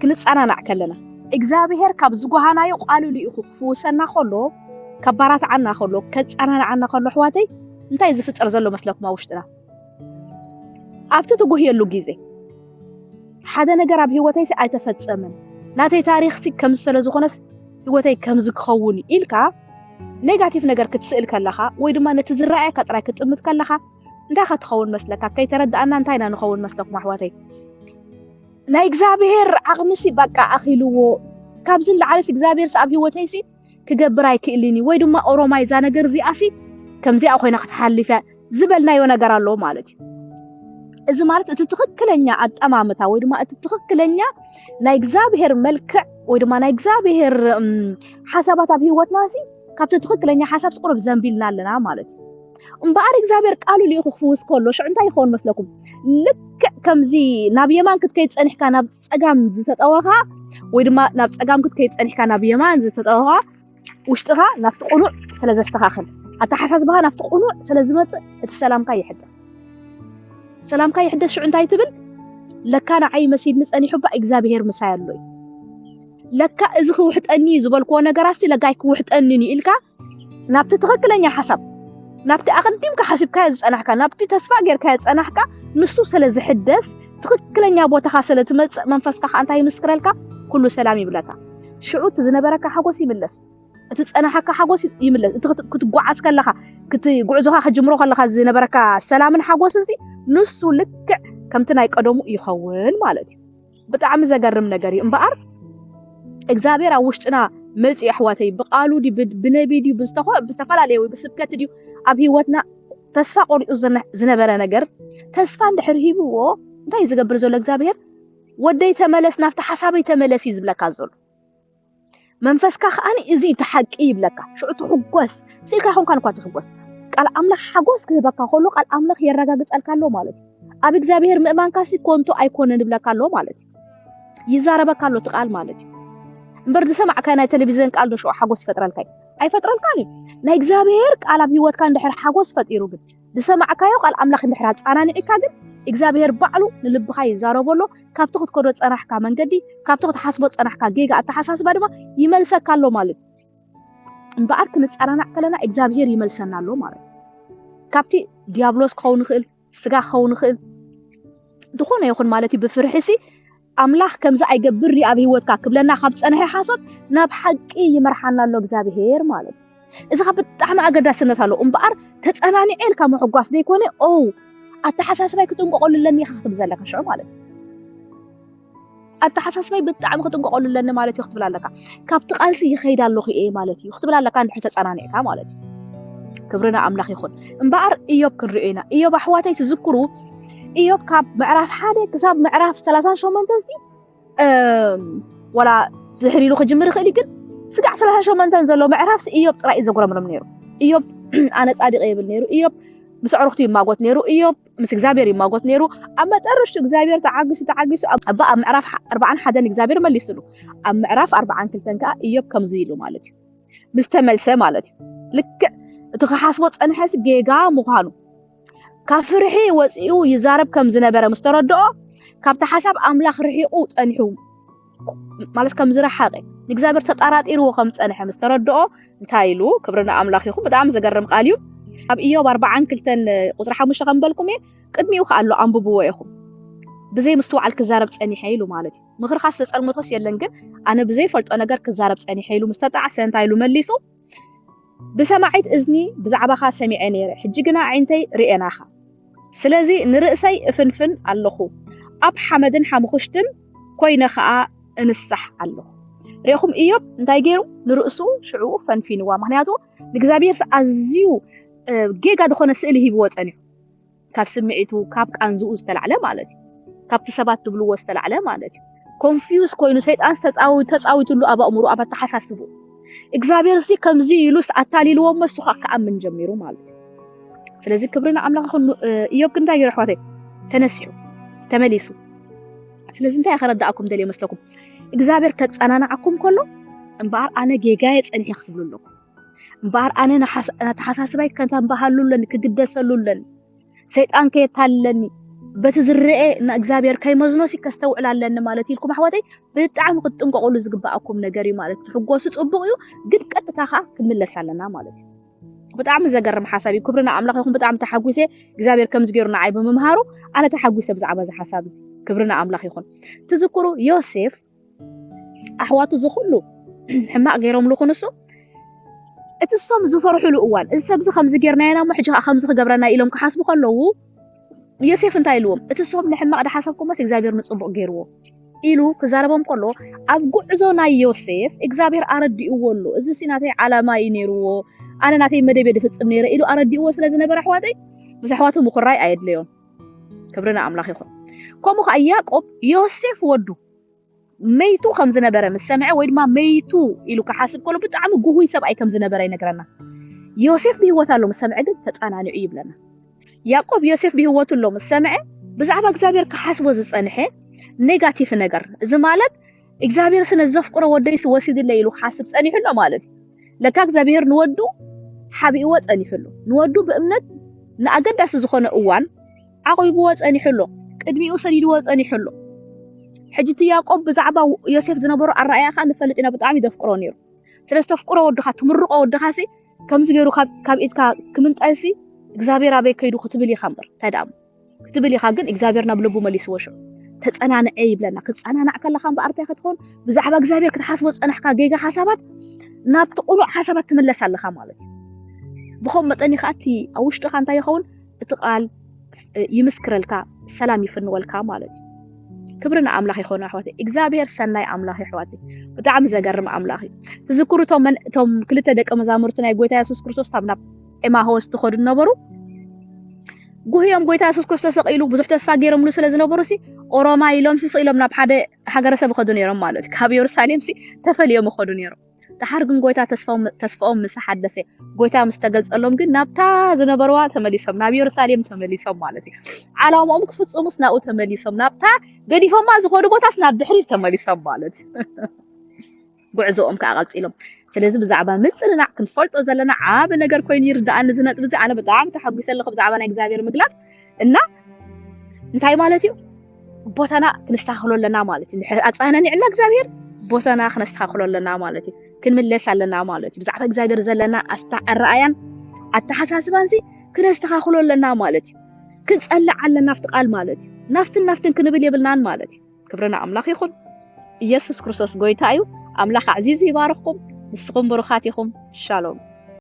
ክንጻናናዕ ከለና እግዚአብሔር ካብ ዝጓሃናዮ ቃሉ ልኢኹ ክፍውሰና ከሎ ከባራት ዓና ከሎ ከጻናናዓና ከሎ ሕዋተይ እንታይ ዝፍጠር ዘሎ መስለኩም ውሽጥና ኣብቲ ትጉህየሉ ግዜ ሓደ ነገር ኣብ ህይወተይ ኣይተፈጸመን ናተይ ታሪኽቲ ከም ዝሰለ ዝኾነስ ህይወተይ ከም ዝክኸውን ኢልካ ኔጋቲቭ ነገር ክትስእል ከለኻ ወይ ድማ ነቲ ዝረኣየካ ጥራይ ክትጥምት ከለኻ እንታይ ክትኸውን መስለካ ከይተረዳእና እንታይ ኢና ንኸውን መስለኩም ኣሕዋተይ ናይ እግዚአብሔር ዓቕምሲ በቃ ኣኺልዎ ካብዚ ለዓለስ እግዚአብሔር ኣብ ህይወተይሲ ክገብር ኣይክእልኒ ወይ ድማ ኦሮማይ ዛ ነገር እዚኣሲ ከምዚኣ ኮይና ክትሓልፈ ዝበልናዮ ነገር ኣሎ ማለት እዩ እዚ ማለት እቲ ትክክለኛ ኣጠማምታ ወይ ድማ እቲ ትክክለኛ ናይ እግዚአብሔር መልክዕ ወይ ድማ ናይ እግዚአብሔር ሓሳባት ኣብ ህይወትናሲ ካብቲ ትክክለኛ ሓሳብ ስቁርብ ዘንቢልና ኣለና ማለት እዩ እምበኣር እግዚአብሔር ቃሉ ልኢኹ ክፍውስ ከሎ ሽዑ እንታይ ይኸውን መስለኩም ልክ ከምዚ ናብ የማን ክትከይድ ፀኒሕካ ናብ ፀጋም ዝተጠወኻ ወይ ድማ ናብ ፀጋም ክትከይድ ፀኒሕካ ናብ የማን ዝተጠወኻ ውሽጥኻ ናብቲ ቁኑዕ ስለ ዘስተኻኽል ኣተሓሳስባኻ ናብቲ ቁኑዕ ስለ ዝመፅእ እቲ ሰላምካ ይሕደስ ሰላምካ ይሕደስ ሽዑ እንታይ ትብል ለካ ንዓይ መሲድኒ ፀኒሑባ እግዚአብሔር ምሳይ ኣሎ ለካ እዚ ክውሕጠኒ ዝበልክዎ ነገራሲ ለጋይ ክውሕጠኒኒ ኢልካ ናብቲ ትክክለኛ ሓሳብ ናብቲ ኣቐዲምካ ሓሲብካ ዝፀናሕካ ናብቲ ተስፋ ጌርካ ዝፀናሕካ ንሱ ስለ ዝሕደስ ትክክለኛ ቦታኻ ስለ ትመፅእ መንፈስካ እንታይ ይምስክረልካ ኩሉ ሰላም ይብለካ ሽዑ ዝነበረካ ሓጎስ ይምለስ እቲ ፀናሕካ ሓጎስ ይምለስ እቲ ክትጓዓዝ ከለኻ ክትጉዕዞኻ ክጅምሮ ከለኻ ዝነበረካ ሰላምን ሓጎስን ንሱ ልክዕ ከምቲ ናይ ቀደሙ ይኸውን ማለት እዩ ብጣዕሚ ዘገርም ነገር እዩ እምበኣር እግዚአብሔር ኣብ ውሽጥና መልፂ ኣሕዋተይ ብቃሉ ዲ ብነቢይ ዲ ብዝተፈላለየ ወይ ብስብከት ዲ ኣብ ህይወትና ተስፋ ቆሪጡ ዝነበረ ነገር ተስፋ እንድሕር ሂብዎ እንታይ ዝገብር ዘሎ እግዚአብሔር ወደይ ተመለስ ናፍቲ ሓሳበይ ተመለስ ይዝብለካ ዘሎ መንፈስካ ኸኣኒ እዚ ተሓቂ ይብለካ ሽዑ ትሕጎስ ሲልካ ኾንካ እንኳ ትሕጎስ ቃል ኣምላኽ ሓጎስ ክህበካ ከሎ ቃል ኣምላኽ የረጋግፀልካ ኣሎ ማለት እዩ ኣብ እግዚአብሔር ምእማንካሲ ኮንቶ ኣይኮነን ይብለካ ኣሎ ማለት እዩ ይዛረበካ ኣሎ ትቃል ማለት እዩ እምበር ዝሰማዕካ ናይ ቴሌቪዥን ቃል ዶ ሽዑ ሓጎስ ይፈጥረልካ ኣይፈጥረልካን ናይ እግዚአብሔር ቃል ኣብ ህይወትካ እንድሕር ሓጎስ ፈጢሩ ግን ዝሰማዕካዮ ቃል ኣምላኽ እንድሕር ጻናኒዕካ ግን እግዚአብሔር ባዕሉ ንልብኻ ይዛረበሎ ካብቲ ክትከዶ ፀናሕካ መንገዲ ካብቲ ክትሓስቦ ፀናሕካ ጌጋ ኣተሓሳስባ ድማ ይመልሰካ ኣሎ ማለት እዩ እምበኣር ክንጻናናዕ ከለና እግዚአብሔር ይመልሰና ኣሎ ማለት እዩ ካብቲ ዲያብሎስ ክኸውን ይኽእል ስጋ ክኸውን ይኽእል ዝኾነ ይኹን ማለት እዩ ብፍርሕሲ ኣምላኽ ከምዛ ኣይገብር ኣብ ህይወትካ ክብለና ካብ ፀንሐ ሓሶት ናብ ሓቂ ይመርሓና ኣሎ እግዚአብሔር ማለት እዩ እዚ ካብ ብጣዕሚ ኣገዳስነት ኣሎ እምበኣር ተፀናኒዕልካ ምሕጓስ ዘይኮነ ኣተሓሳስባይ ክትንቆቀሉለኒ ኢኻ ክትብል ዘለካ ሽዑ ማለት እዩ ኣተሓሳስባይ ብጣዕሚ ክትንቆቀሉለኒ ማለት እዩ ክትብል ኣለካ ካብቲ ቃልሲ ይኸይድ ኣለኹ እየ ማለት እዩ ክትብል ኣለካ እንድሕር ተፀናኒዕካ ማለት እዩ ክብርና ኣምላኽ ይኹን እምበኣር ኢዮብ ክንሪኦ ኢና ኢዮብ ኣሕዋተይ ትዝክሩ ኢዮብ ካብ ምዕራፍ 1 ክሳብ ምዕራፍ 38 ወላ ዝሕሪሉ ክጅምር ይኽእል ግን ስጋዕ 38 ዘሎ ምዕራፍ ኢዮብ ጥራይ ዘጉረምረም ነይሩ ኢዮብ ኣነ ጻዲቕ ይብል ነይሩ ኢዮብ ብስዕሩክቱ ይማጎት ነይሩ ኢዮብ ምስ እግዚአብሔር ይማጎት ነይሩ ኣብ መጨረሻ እግዚአብሔር ተዓጊሱ ኣብ ምዕራፍ 41 እግዚአብሔር መሊሱሉ ኣብ ምዕራፍ 42 ከዓ ኢዮብ ከምዚ ኢሉ ማለት እዩ ምስ ተመልሰ ማለት እዩ ልክዕ እቲ ክሓስቦ ፀንሐስ ጌጋ ምዃኑ ካብ ፍርሒ ወፂኡ ይዛረብ ከም ዝነበረ ምስተረድኦ ካብቲ ሓሳብ ኣምላኽ ርሒቁ ፀኒሑ ማለት ከም ዝረሓቀ እግዚአብሔር ተጣራጢርዎ ከም ፀንሐ ምስተረድኦ እንታይ ኢሉ ክብርና ኣምላኽ ይኹን ብጣዕሚ ዘገርም ቃል እዩ ኣብ ኢዮብ 42 ቁጥሪ 5 ከምበልኩም ቅድሚኡ ከኣሎ አንብብዎ ኢኹም ብዘይ ምስተዋዕል ክዛረብ ፀኒሐ ኢሉ ማለት እዩ ምኽርኻስ ተጸልሞቶስ የለን ግን ኣነ ብዘይ ፈልጦ ነገር ክዛረብ ፀኒሐ ኢሉ ምስተጣዓሰ እንታይ ኢሉ መሊሱ ብሰማዒት እዝኒ ብዛዕባኻ ሰሚዐ ነይረ ሕጂ ግና ዓይንተይ ርኤናኻ ስለዚ ንርእሰይ እፍንፍን ኣለኹ ኣብ ሓመድን ሓሙኽሽትን ኮይነ ከዓ እንስሕ ኣለኹ ርኢኹም ኢዮብ እንታይ ገይሩ ንርእሱ ሽዑ ፈንፊንዋ ምክንያቱ ንእግዚአብሔር ኣዝዩ ጌጋ ዝኾነ ስእሊ ሂብዎ ፀኒሑ ካብ ስምዒቱ ካብ ቃንዝኡ ዝተላዕለ ማለት እዩ ካብቲ ሰባት ትብልዎ ዝተላዕለ ማለት እዩ ኮንፊውዝ ኮይኑ ሰይጣን ተፃዊቱሉ ኣብ ኣእምሮ ኣብ ኣተሓሳስቡ እግዚአብሔር እዚ ከምዚ ኢሉስ ኣታሊልዎ መስኻ ከኣምን ጀሚሩ ማለት እዩ ስለዚ ክብርና ኣምላኽ ይኹን ኢዮብ እንታይ ገይሩ ኣሕዋተይ ተነሲሑ ተመሊሱ ስለዚ እንታይ ኣኸረዳእኩም ደልየ መስለኩም እግዚአብሔር ከፀናናዓኩም ከሎ እምበኣር ኣነ ጌጋየ ፀኒሐ ክትብሉ ኣለኩም እምበኣር ኣነ ናተሓሳስባይ ከንተንባሃሉለኒ ክግደሰሉለኒ ሰይጣን ከየታለኒ بتزرئ نا إجزابير كي مزنوسي كستوعل على لنا مالتي لكم حواتي بتعم قد قولوا زقباءكم نجاري مالتي حقوسوا تصبقوا قد كتتاخا كمل لسالنا مالتي بتعم زجر حسابي كبرنا أملاك يكون بتعم تحقوسه إجزابير كم زجرنا عيب ممهارو أنا تحقوسه بزعبة حساب كبرنا أملاك يكون تذكروا يوسف أحواته زخلو حما غيرهم لو خنسو اتصوم زفر حلو أول السبز خمس جرنا أنا محجة خمس جبرنا إلهم كحسب خلوه يوسف انتي لهم اتصوم نحما قد حسبكم بس إجزابير نصبق غيره إلو كزاربهم كله أبقوا عزونا يوسف إجزابير أردي أولو إذا سيناتي على ما ينيرو أنا ناتي مدي بيدي فتس منيرة إلو أردي أول سلازنا برحواتي بس حواتهم مقرأي آيد ليون كبرنا أملاخ يخون كومو خأياكم يوسف ودو ميتو خمس نبرة من السمع ويد ما ميتو إلو كحاسب كله بتعمل جوهي سبعي خمس نبرة ينقرنا يوسف بهوته له مسمع قد تتأنا نعيب لنا يعقوب يوسف بهوته له مسمع بزعبا إجزابير كحاسب وزصنحه نيجاتيف نجر زمالت إجزابير سنزف قرا وديس وسيد الليل وحاسب صنيح له مالتي لك إجزابير نودو حبي وات صنيح له نودو بأمنت نأقدس زخون أوان عقيب وات صنيح له قدمي أسري وات صنيح له حجتي يعقوب بزعبا يوسف زنبرو الرأي خان فلت إنا بتعمي دفقرو نيرو سلسة فقرو ودخا تمرقو ودخاسي كم زغيرو كاب إتكا كمنت ألسي إجزابير أبي كيدو كتبلي خمر تدام كتبلي خاقن إجزابير نبلبو مليس وشو تتصنعنا عيب لنا كتصنعنا أكل خام بأرتي خدخون بزعبا إجزابير كتحاسبو تصنحكا جيجا حسابات نابتقولو حسابات تملس على خامالك بخوم متأني خاتي أوشتو خانتا يخون تقال يمسكرلكا سلام يفنولكا مالك كبرنا أملاخ يخون أحواتي إجزابير سناي أملاخ أحواتي بتعم زجرم أملاخي تذكروا توم كلتا دك مزامرتنا يقويتا يسوس كريستوس تابنا إما هو استخدم النبرو قويهم قويتا يسوس كريستوس قيلو بزح تسفا غيرهم لسه لازم نبروسي أوراما يلوم سي صيلهم نبحد حجر سب خدون يرم مالك كابي يرساليم سي تفليهم خدون يرم تحرقن قويتا تسفهم مسحدثه قويتا مستقلص اللهم قل نبتا زنبروا تمليسهم نبي يرساليم تمليسهم مالتي على ما مكفصوا مصناو تمليسهم نبتا قدي فما زخدو بوتاس ناب دحري تمليسهم مالتي قعزوهم كاغلص إلهم سلازم بزعبا مسلنا كنفلطو زلنا عاب ነገር ኮይن يردأن زنط بزي أنا بጣعم تحبيس لخ بزعبا نا እግዚአብሔር ምግላት እና እንታይ ማለት እዩ ቦታና ክንስተኻኽለለና ማለት እዩ ኣጻናኒ ዕላ እግዚአብሔር ቦታና ክንስተኻኽለለና ማለት እዩ ክንምለስ ኣለና ማለት እዩ ብዛዕባ እግዚአብሔር ዘለና ኣስተዓራያን ኣተሓሳስባንሲ ክንስተኻኽለለና ማለት እዩ ክንጸልዕ ኣለና ፍቲ ቃል ማለት እዩ ናፍትን ክንብል የብልናን ማለት እዩ ክብረና ኣምላኽ ይኹን ኢየሱስ ክርስቶስ ጎይታ እዩ أملاك عزيزي يبارككم نسقم برخاتكم الشالوم